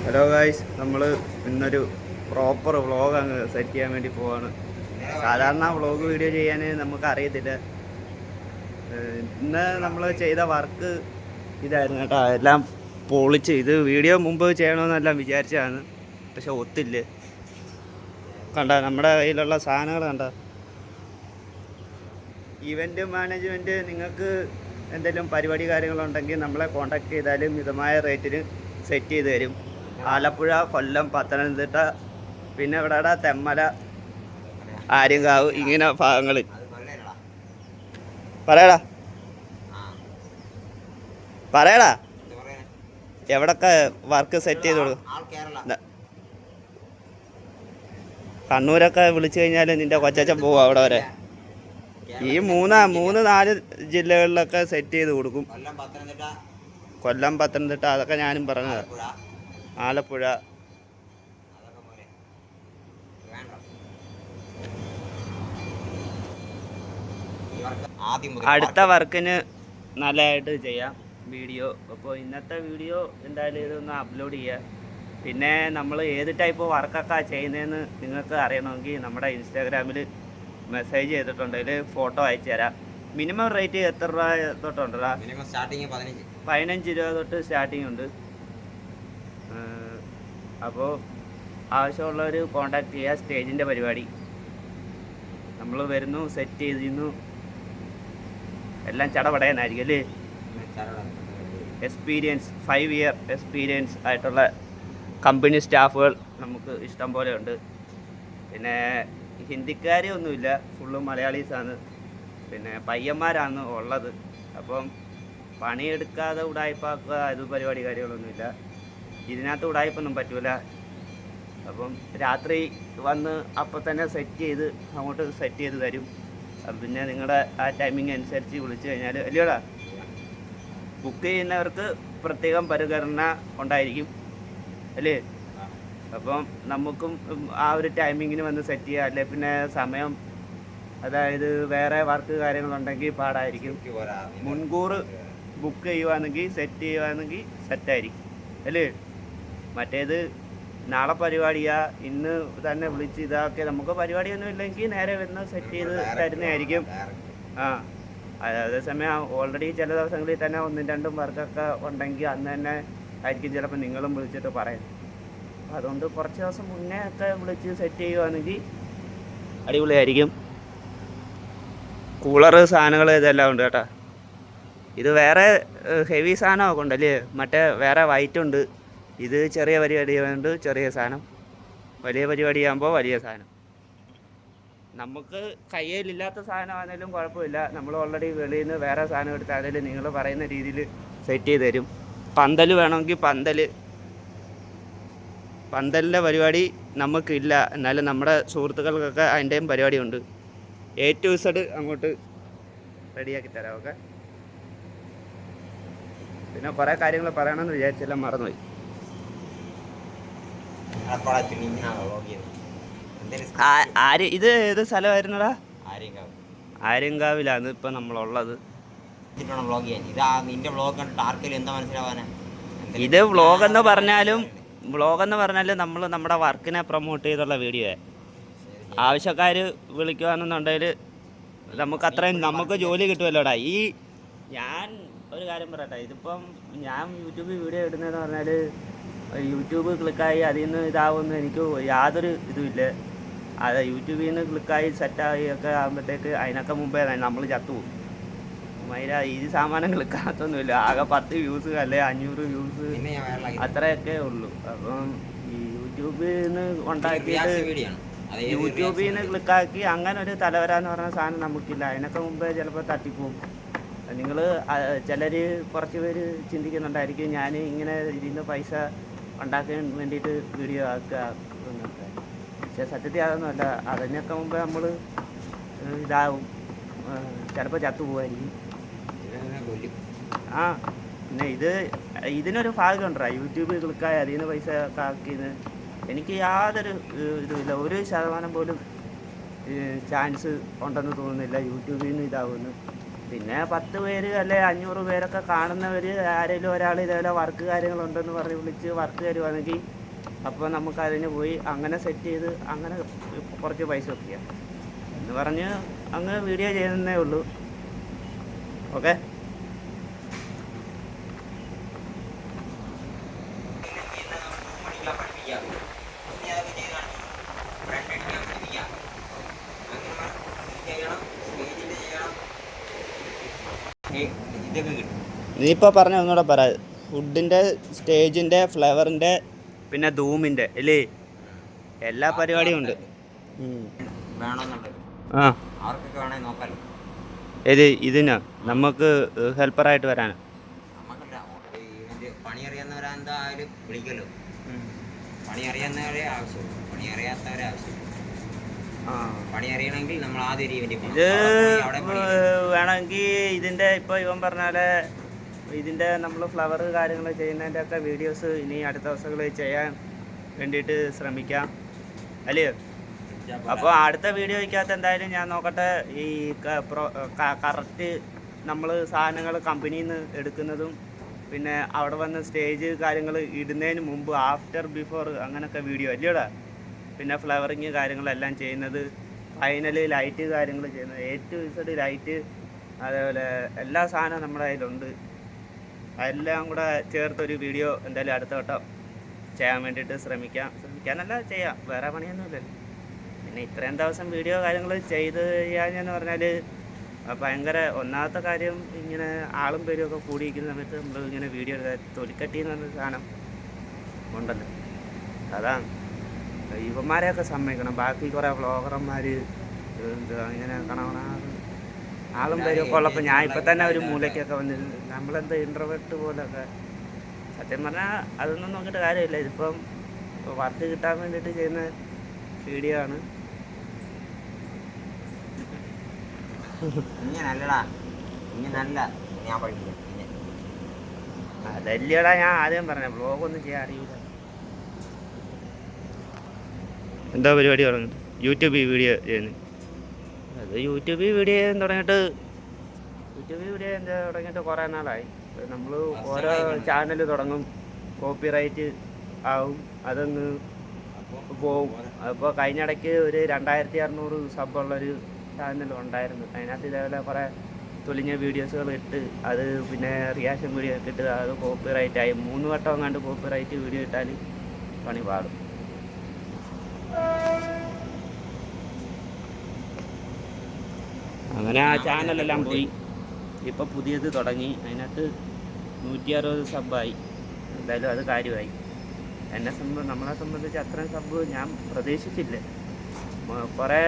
Hello guys, നമ്മൾ ഇന്നൊരു proper vlog അങ്ങ് സെറ്റ് ചെയ്യാൻ വേണ്ടി പോവാണ്. സാധാരണ വ്ളോഗ് വീഡിയോ ചെയ്യാൻ നമുക്ക് അറിയത്തില്ല. ഇന്ന് നമ്മൾ ചെയ്ത വർക്ക് ഇതായിരുന്നു കേട്ടോ. എല്ലാം പൊളിച്ച് ഇത് വീഡിയോ മുമ്പ് ചെയ്യണമെന്നെല്ലാം വിചാരിച്ചതാണ്, പക്ഷെ ഒത്തില്ല. കണ്ട നമ്മുടെ കയ്യിലുള്ള സാധനങ്ങൾ കണ്ട. ഇവൻ്റ് മാനേജ്മെൻറ്റ് നിങ്ങൾക്ക് എന്തെങ്കിലും പരിപാടി കാര്യങ്ങളുണ്ടെങ്കിൽ നമ്മളെ കോൺടാക്ട് ചെയ്താലും മിതമായ റേറ്റിന് സെറ്റ് ചെയ്ത് തരും. ആലപ്പുഴ, കൊല്ലം, പത്തനംതിട്ട, പിന്നെ ഇവിടെ തെമ്മല, ആര്യങ്കാവ്, ഇങ്ങനെ ഭാഗങ്ങളിൽ. പറയടാ പറയടാ എവിടൊക്കെ വർക്ക് സെറ്റ് ചെയ്ത് കൊടുക്കും. കണ്ണൂരൊക്കെ വിളിച്ചു കഴിഞ്ഞാൽ നിന്റെ കൊച്ചച്ഛൻ പോവും അവിടെ വരെ. ഈ മൂന്ന് നാല് ജില്ലകളിലൊക്കെ സെറ്റ് ചെയ്ത് കൊടുക്കും. കൊല്ലം, പത്തനംതിട്ട, അതൊക്കെ ഞാനും പറഞ്ഞത്. ആലപ്പുഴ. അടുത്ത വർക്കിന് നല്ലതായിട്ട് ചെയ്യാം വീഡിയോ. അപ്പോൾ ഇന്നത്തെ വീഡിയോ എന്തായാലും ഇതൊന്ന് അപ്ലോഡ് ചെയ്യുക. പിന്നെ നമ്മൾ ഏത് ടൈപ്പ് വർക്കൊക്കെ ചെയ്യുന്നതെന്ന് നിങ്ങൾക്ക് അറിയണമെങ്കിൽ നമ്മുടെ ഇൻസ്റ്റാഗ്രാമിൽ മെസ്സേജ് ചെയ്തിട്ടുണ്ടെങ്കിൽ ഫോട്ടോ അയച്ചു തരാം. മിനിമം റേറ്റ് എത്ര രൂപ തൊട്ടുണ്ടോ? മിനിമം സ്റ്റാർട്ടിങ് 15 രൂപ തൊട്ട് സ്റ്റാർട്ടിങ് ഉണ്ട്. അപ്പോൾ ആവശ്യമുള്ളവർ കോൺടാക്ട് ചെയ്യുക. സ്റ്റേജിൻ്റെ പരിപാടി നമ്മൾ വരുന്നു, സെറ്റ് ചെയ്തിരുന്നു, എല്ലാം ചടപടയാനായിരിക്കും അല്ലേ. എക്സ്പീരിയൻസ് 5 ഇയർ എക്സ്പീരിയൻസ് ആയിട്ടുള്ള കമ്പനി സ്റ്റാഫുകൾ നമുക്ക് ഇഷ്ടം പോലെ ഉണ്ട്. പിന്നെ ഹിന്ദിക്കാരൊന്നുമില്ല, ഫുള്ളും മലയാളീസാണ്. പിന്നെ പയ്യന്മാരാണ് ഉള്ളത്. അപ്പം പണിയെടുക്കാതെ ഉടായ്പാക്കുക അത് പരിപാടി കാര്യങ്ങളൊന്നുമില്ല. ഇതിനകത്ത് ഉടായ്പൊന്നും പറ്റൂല. അപ്പം രാത്രി വന്ന് അപ്പം തന്നെ സെറ്റ് ചെയ്ത് അങ്ങോട്ട് സെറ്റ് ചെയ്ത് തരും. പിന്നെ നിങ്ങളുടെ ആ ടൈമിങ് അനുസരിച്ച് വിളിച്ചു കഴിഞ്ഞാൽ അല്ലയോടാ, ബുക്ക് ചെയ്യുന്നവർക്ക് പ്രത്യേകം പരിഗണന ഉണ്ടായിരിക്കും അല്ലേ. അപ്പം നമുക്കും ആ ഒരു ടൈമിങ്ങിന് വന്ന് സെറ്റ് ചെയ്യുക. അല്ലെ പിന്നെ സമയം, അതായത് വേറെ വർക്ക് കാര്യങ്ങളുണ്ടെങ്കിൽ പാടായിരിക്കും. മുൻകൂർ ബുക്ക് ചെയ്യുവാണെങ്കിൽ സെറ്റ് ചെയ്യുവാണെങ്കിൽ സെറ്റായിരിക്കും അല്ലേ. മറ്റേത് നാളെ പരിപാടിയാ, ഇന്ന് തന്നെ വിളിച്ച് ഇതാക്കി നമുക്ക് പരിപാടിയൊന്നും ഇല്ലെങ്കിൽ നേരെ വന്ന് സെറ്റ് ചെയ്ത് തരുന്നതായിരിക്കും. അതേസമയം ഓൾറെഡി ചില ദിവസങ്ങളിൽ തന്നെ 1-2 വർക്കൊക്കെ ഉണ്ടെങ്കിൽ അന്ന് തന്നെ ആയിരിക്കും ചിലപ്പോൾ നിങ്ങളും വിളിച്ചിട്ട് പറയും. അതുകൊണ്ട് കുറച്ച് ദിവസം മുന്നേ ഒക്കെ വിളിച്ച് സെറ്റ് ചെയ്യുവാണെങ്കിൽ അടിപൊളിയായിരിക്കും. കൂളറ് സാധനങ്ങൾ ഇതെല്ലാം ഉണ്ട് കേട്ടോ. ഇത് വേറെ ഹെവി സാധനമൊക്കെ ഉണ്ടല്ലേ. മറ്റേ വേറെ വൈറ്റ് ഉണ്ട്. ഇത് ചെറിയ പരിപാടിയുണ്ട്, ചെറിയ സാധനം. വലിയ പരിപാടിയാകുമ്പോൾ വലിയ സാധനം. നമുക്ക് കയ്യിലില്ലാത്ത സാധനമാണെങ്കിലും കുഴപ്പമില്ല. നമ്മൾ ഓൾറെഡി വെളിയിൽ നിന്ന് വേറെ സാധനം എടുത്താലും നിങ്ങൾ പറയുന്ന രീതിയിൽ സെറ്റ് ചെയ്ത് തരും. പന്തൽ വേണമെങ്കിൽ പന്തലിൻ്റെ പരിപാടി നമുക്കില്ല, എന്നാലും നമ്മുടെ സുഹൃത്തുക്കൾക്കൊക്കെ അതിൻ്റെയും പരിപാടിയുണ്ട്. A to Z അങ്ങോട്ട് റെഡിയാക്കി തരാം. ഓക്കെ. പിന്നെ കുറേ കാര്യങ്ങൾ പറയണമെന്ന് വിചാരിച്ചെല്ലാം മറന്നുപോയി. ഇത് ഏത് സ്ഥലമായിരുന്നടാ? ആര്യങ്കാവിലാണ് ഇപ്പം നമ്മളുള്ളത്. ഇത് വ്ളോഗെന്ന് പറഞ്ഞാലും നമ്മൾ നമ്മുടെ വർക്കിനെ പ്രൊമോട്ട് ചെയ്തുള്ള വീഡിയോ. ആവശ്യക്കാർ വിളിക്കുകയാണെന്നുണ്ടെങ്കിൽ നമുക്ക് ജോലി കിട്ടുമല്ലോടാ. ഞാൻ ഒരു കാര്യം പറയട്ടെ, ഇതിപ്പം ഞാൻ യൂട്യൂബിൽ വീഡിയോ ഇടുന്നതെന്ന് പറഞ്ഞാൽ യൂട്യൂബ് ക്ലിക്കായി അതിൽ നിന്ന് ഇതാവുമെന്ന് എനിക്ക് യാതൊരു ഇതുമില്ല. അത് യൂട്യൂബിൽ നിന്ന് ക്ലിക്കായി സെറ്റായി ഒക്കെ ആകുമ്പോഴത്തേക്ക് അതിനൊക്കെ മുമ്പേ നമ്മൾ ചത്തുപോകും. ഈ സാമാനം ക്ലിക്കാകത്തൊന്നുമില്ല. ആകെ 10 വ്യൂസ് അല്ലെ 500 വ്യൂസ് അത്രയൊക്കെ ഉള്ളൂ. അപ്പം ഈ യൂട്യൂബിൽ നിന്ന് യൂട്യൂബിൽ നിന്ന് ക്ലിക്കാക്കി അങ്ങനെ ഒരു തലവരാന്ന് പറഞ്ഞ സാധനം നമുക്കില്ല. അതിനൊക്കെ മുമ്പേ ചിലപ്പോൾ തട്ടിപ്പോവും. നിങ്ങൾ ചിലർ കുറച്ച് പേര് ചിന്തിക്കുന്നുണ്ടായിരിക്കും ഞാൻ ഇങ്ങനെ ഇതിൽ നിന്ന് പൈസ ഉണ്ടാക്കാൻ വേണ്ടിയിട്ട് വീഡിയോ ആക്കുക എന്നൊക്കെ. പക്ഷേ സത്യത്തിൽ അതൊന്നുമല്ല. അതിനൊക്കെ മുമ്പേ നമ്മൾ ഇതാവും, ചിലപ്പോൾ ചത്തുപോകായിരിക്കും. പിന്നെ ഇതിനൊരു ഭാഗമുണ്ടാ. യൂട്യൂബിൽ ക്ലിക്കായി അതിൽ നിന്ന് പൈസ ആക്കിയത് എനിക്ക് യാതൊരു ഇതുമില്ല. 1% പോലും ചാൻസ് ഉണ്ടെന്ന് തോന്നുന്നില്ല യൂട്യൂബിൽ നിന്ന് ഇതാവുമെന്ന്. പിന്നെ 10 പേര് അല്ലെ 500 പേരൊക്കെ കാണുന്നവർ ആരെങ്കിലും ഒരാൾ ഇതേപോലെ വർക്ക് കാര്യങ്ങളുണ്ടെന്ന് പറഞ്ഞ് വിളിച്ച് വർക്ക് തരുവാണെങ്കിൽ അപ്പോൾ നമുക്ക് അതിന് പോയി അങ്ങനെ സെറ്റ് ചെയ്ത് അങ്ങനെ കുറച്ച് പൈസ ഒപ്പിക്കാം എന്ന് പറഞ്ഞ് അങ്ങ് വീഡിയോ ചെയ്യുന്നേ ഉള്ളൂ. ഓക്കെ. നീ ഇപ്പോൾ പറഞ്ഞ ഒന്നുകൂടെ പറ. ഫുഡിൻ്റെ, സ്റ്റേജിൻ്റെ, ഫ്ലവറിൻ്റെ, പിന്നെ ധൂമിൻ്റെ അല്ലേ, എല്ലാ പരിപാടിയും ഉണ്ട്. ആ ഏത് ഇതിനാ നമുക്ക് ഹെൽപ്പറായിട്ട് വരാനാ? പണി അറിയാവുന്നവരെന്തായാലും വിളിക്കല്ലോ. പണി അറിയാവുന്നവരെ ആവശ്യം, പണി അറിയാത്തവരെ ആവശ്യം. പണി അറിയണമെങ്കിൽ നമ്മൾ ആദ്യം ഇത് വേണമെങ്കിൽ ഇതിൻ്റെ ഇപ്പോൾ ഇവൻ പറഞ്ഞാല് ഇതിൻ്റെ നമ്മൾ ഫ്ലവർ കാര്യങ്ങൾ ചെയ്യുന്നതിൻ്റെ ഒക്കെ വീഡിയോസ് ഇനി അടുത്ത ദിവസങ്ങളിൽ ചെയ്യാൻ വേണ്ടിയിട്ട് ശ്രമിക്കാം അല്ലയോ? അപ്പോൾ അടുത്ത വീഡിയോയ്ക്കകത്ത് എന്തായാലും ഞാൻ നോക്കട്ടെ ഈ കറക്റ്റ് നമ്മൾ സാധനങ്ങൾ കമ്പനിയിൽ നിന്ന് എടുക്കുന്നതും പിന്നെ അവിടെ വന്ന് സ്റ്റേജ് കാര്യങ്ങൾ ഇടുന്നതിന് മുമ്പ് ആഫ്റ്റർ ബിഫോർ അങ്ങനെയൊക്കെ വീഡിയോ അല്ലയോടാ. പിന്നെ ഫ്ലവറിങ് കാര്യങ്ങളെല്ലാം ചെയ്യുന്നത്, ഫൈനൽ ലൈറ്റ് കാര്യങ്ങൾ ചെയ്യുന്നത്, A to Z ലൈറ്റ്, അതേപോലെ എല്ലാ സാധനവും നമ്മുടെ കയ്യിലുണ്ട്. അതെല്ലാം കൂടെ ചേർത്തൊരു വീഡിയോ എന്തായാലും അടുത്ത വട്ടം ചെയ്യാൻ വേണ്ടിയിട്ട് ശ്രമിക്കാനല്ല ചെയ്യാം, വേറെ പണിയൊന്നുമില്ലല്ലോ. പിന്നെ ഇത്രയും ദിവസം വീഡിയോ കാര്യങ്ങൾ ചെയ്ത് ചെയ്യാനെന്ന് പറഞ്ഞാൽ ഭയങ്കര ഒന്നാമത്തെ കാര്യം ഇങ്ങനെ ആളും പേരും ഒക്കെ കൂടിയിരിക്കുന്ന സമയത്ത് നമ്മൾ ഇങ്ങനെ വീഡിയോ തൊലിക്കട്ടി എന്ന് പറഞ്ഞ സാധനം ഉണ്ടല്ലോ, അതാണ് ഇവന്മാരെയൊക്കെ സമ്മതിക്കണം. ബാക്കി കുറേ വ്ളോഗർമാർ ഇങ്ങനെ കാണാൻ ആളും പേരും ഒക്കെ ഉള്ളപ്പോൾ ഞാൻ ഇപ്പം തന്നെ ഒരു മൂലയ്ക്കൊക്കെ വന്നിരുന്നു. നമ്മളെന്താ ഇൻട്രോവേർട്ട് പോലൊക്കെ. സത്യം പറഞ്ഞാൽ അതൊന്നും നോക്കിയിട്ട് കാര്യമില്ല. ഇതിപ്പം വർക്ക് കിട്ടാൻ വേണ്ടിയിട്ട് ചെയ്യുന്ന വീഡിയോ ആണ്. അതല്ലടാ ഞാൻ ആദ്യം പറഞ്ഞ വ്ളോഗൊന്നും ചെയ്യാൻ അറിയില്ല. എന്താ പരിപാടി തുടങ്ങിയിട്ട് യൂട്യൂബ് വീഡിയോ ചെയ്യുന്നത്? അത് യൂട്യൂബ് വീഡിയോ തുടങ്ങിയിട്ട് കുറേ നാളായി. നമ്മൾ ഓരോ ചാനൽ തുടങ്ങും, കോപ്പിറൈറ്റ് ആവും, അതങ്ങ് പോവും. അപ്പോൾ കഴിഞ്ഞിടയ്ക്ക് ഒരു 2600 സബ്ബുള്ളൊരു ചാനൽ ഉണ്ടായിരുന്നു. അതിനകത്ത് ഇതേപോലെ കുറേ തൊലിഞ്ഞ വീഡിയോസുകൾ ഇട്ട് അത് പിന്നെ റിയാക്ഷൻ വീഡിയോ ഒക്കെ ഇട്ട് അത് കോപ്പിറൈറ്റായി. 3 വട്ടം എങ്ങാണ്ട് കോപ്പിറൈറ്റ് വീഡിയോ ഇട്ടാൽ പണി പാടും. അങ്ങനെ ആ ചാനലെല്ലാം പോയി. ഇപ്പോൾ പുതിയത് തുടങ്ങി, അതിനകത്ത് 160 സബ്ബായി. എന്തായാലും അത് കാര്യമായി. നമ്മളെ സംബന്ധിച്ച് അത്രയും സബ്ബ് ഞാൻ പ്രതീക്ഷിച്ചില്ല. കുറേ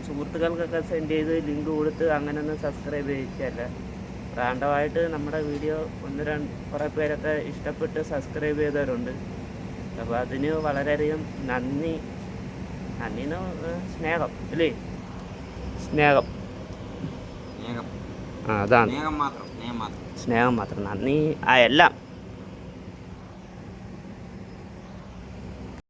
സുഹൃത്തുക്കൾക്കൊക്കെ സെൻഡ് ചെയ്ത് ലിങ്ക് കൊടുത്ത് അങ്ങനെയൊന്നും സബ്സ്ക്രൈബ് ചെയ്യിച്ചല്ല. റാൻഡമായിട്ട് നമ്മുടെ വീഡിയോ കുറേ പേരൊക്കെ ഇഷ്ടപ്പെട്ട് സബ്സ്ക്രൈബ് ചെയ്തവരുണ്ട്. അപ്പോൾ അതിന് വളരെയധികം നന്ദിന്ന് സ്നേഹം അല്ലേ? സ്നേഹം അതാണ്, സ്നേഹം മാത്രം. നന്ദി എല്ലാം.